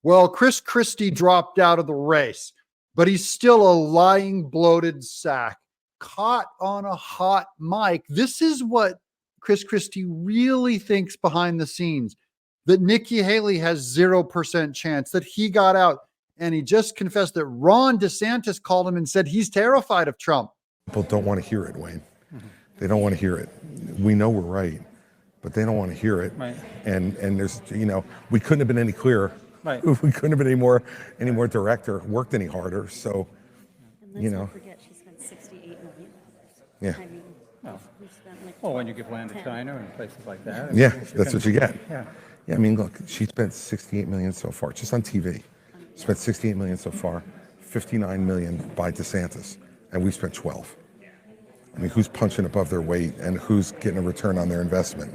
Well, Christie dropped out of the race, but he's still a lying, bloated sack caught on a hot mic. This is what Christie really thinks behind the scenes, that Nikki Haley has 0% chance, that he got out. And he just confessed that Ron DeSantis called him and said he's terrified of Trump. People don't want to hear it, Wayne. They don't want to hear it. We know we're right, but they don't want to hear it. Right. And there's, we couldn't have been any clearer. Right. We couldn't have been any more direct or worked any harder. So, and let's not forget she spent $68 million. Yeah. I mean, we spent like Well, when you give land to China and places like that. Yeah, that's what you get. Yeah. Yeah, I mean, look, she spent $68 million so far, just on TV. Spent $68 million so far, $59 million by DeSantis, and we spent 12. I mean, who's punching above their weight and who's getting a return on their investment,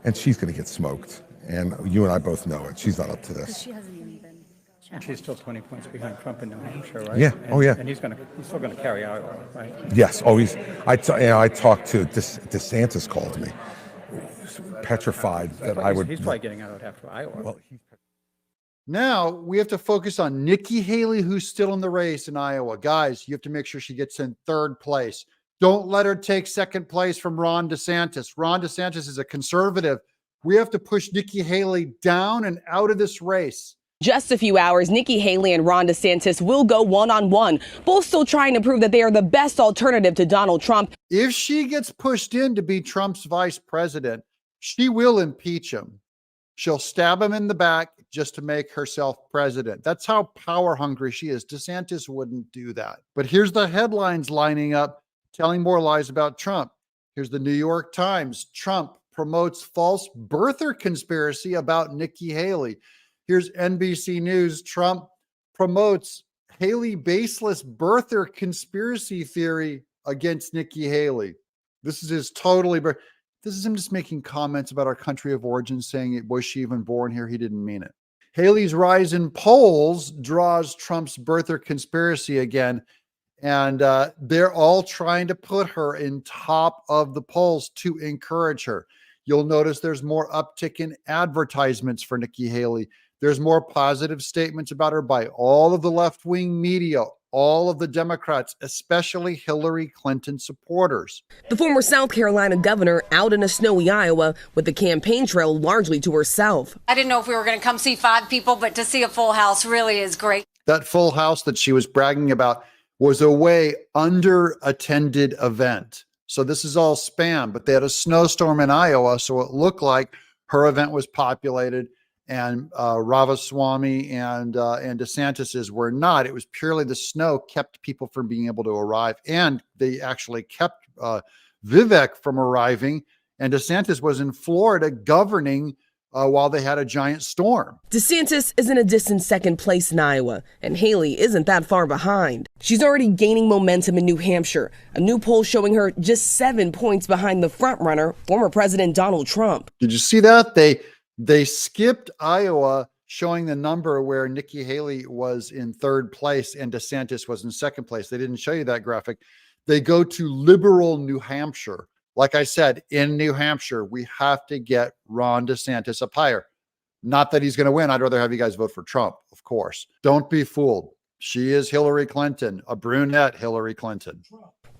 And she's going to get smoked, and you and I both know it. She's not up to this. she hasn't even been And she's still 20 points behind Trump in New Hampshire, right? Yeah. And, Oh, yeah. And he's still going to carry Iowa, right? Yes. Oh, I talked to DeSantis called me, petrified that I would. He's probably getting out after Iowa. Well, Now we have to focus on Nikki Haley, who's still in the race in Iowa. Guys, you have to make sure she gets in third place. Don't let her take second place from Ron DeSantis. Ron DeSantis is a conservative. We have to push Nikki Haley down and out of this race. Just a few hours, Nikki Haley and Ron DeSantis will go one-on-one, both still trying to prove that they are the best alternative to Donald Trump. If she gets pushed in to be Trump's vice president, she will impeach him. She'll stab him in the back just to make herself president. That's how power hungry she is. DeSantis wouldn't do that. But here's the headlines lining up, telling more lies about Trump. Here's the New York Times. Trump promotes false birther conspiracy about Nikki Haley. Here's NBC News. Trump promotes Haley baseless birther conspiracy theory against Nikki Haley. This is his totally, this is him just making comments about our country of origin, saying, was she even born here? He didn't mean it. Haley's rise in polls draws Trump's birther conspiracy again. And they're all trying to put her in top of the polls to encourage her. You'll notice there's more uptick in advertisements for Nikki Haley. There's more positive statements about her by all of the left-wing media, all of the Democrats, especially Hillary Clinton supporters. The former South Carolina governor out in a snowy Iowa with the campaign trail largely to herself. I didn't know if we were going to come see 5 people, but to see a full house really is great. That full house that she was bragging about was a way under-attended event. So this is all spam, but they had a snowstorm in Iowa, so it looked like her event was populated, and Ramaswamy and DeSantis's were not. It was purely the snow kept people from being able to arrive, and they actually kept Vivek from arriving, and DeSantis was in Florida governing while they had a giant storm. DeSantis is in a distant second place in Iowa, and Haley isn't that far behind. She's already gaining momentum in New Hampshire, a new poll showing her just 7 points behind the frontrunner, former President Donald Trump. Did you see that? They skipped Iowa, showing the number where Nikki Haley was in third place and DeSantis was in second place. They didn't show you that graphic. They go to liberal New Hampshire. Like I said, in New Hampshire, we have to get Ron DeSantis up higher. Not that he's going to win. I'd rather have you guys vote for Trump, of course. Don't be fooled. She is Hillary Clinton, a brunette Hillary Clinton.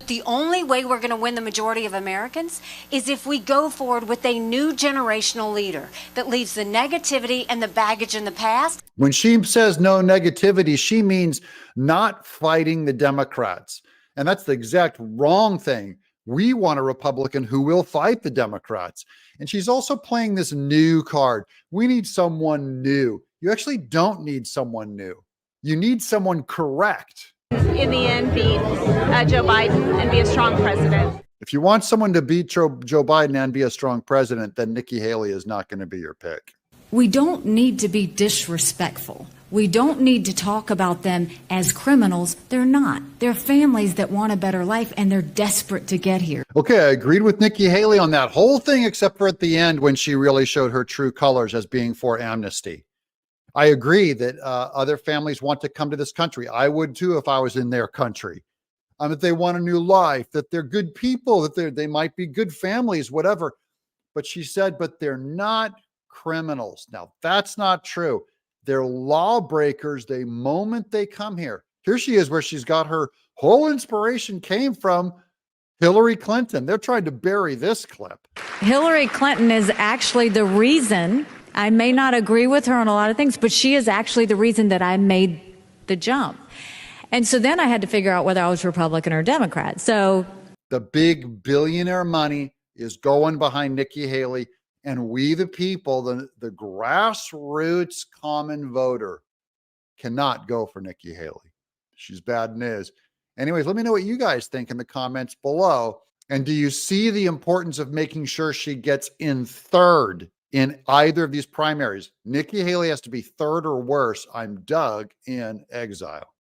The only way we're going to win the majority of Americans is if we go forward with a new generational leader that leaves the negativity and the baggage in the past. When she says no negativity, she means not fighting the Democrats. And that's the exact wrong thing. We want a Republican who will fight the Democrats. And she's also playing this new card. We need someone new. You actually don't need someone new. You need someone correct. In the end, beat Joe Biden and be a strong president. If you want someone to beat Joe Biden and be a strong president, then Nikki Haley is not going to be your pick. We don't need to be disrespectful. We don't need to talk about them as criminals. They're not. They're families that want a better life, and they're desperate to get here. Okay, I agreed with Nikki Haley on that whole thing, except for at the end when she really showed her true colors as being for amnesty. I agree that other families want to come to this country. I would too if I was in their country. That they want a new life, that they're good people, that they might be good families, whatever. But she said, but they're not criminals. Now, that's not true. They're lawbreakers the moment they come here. Here she is, where she's got her whole inspiration came from Hillary Clinton. They're trying to bury this clip. Hillary Clinton is actually the reason. I may not agree with her on a lot of things, but she is actually the reason that I made the jump. And so then I had to figure out whether I was Republican or Democrat. So the big billionaire money is going behind Nikki Haley, and we, the people, the grassroots common voter, cannot go for Nikki Haley. She's bad news. Anyways, let me know what you guys think in the comments below. And do you see the importance of making sure she gets in third in either of these primaries? Nikki Haley has to be third or worse. I'm Doug in Exile.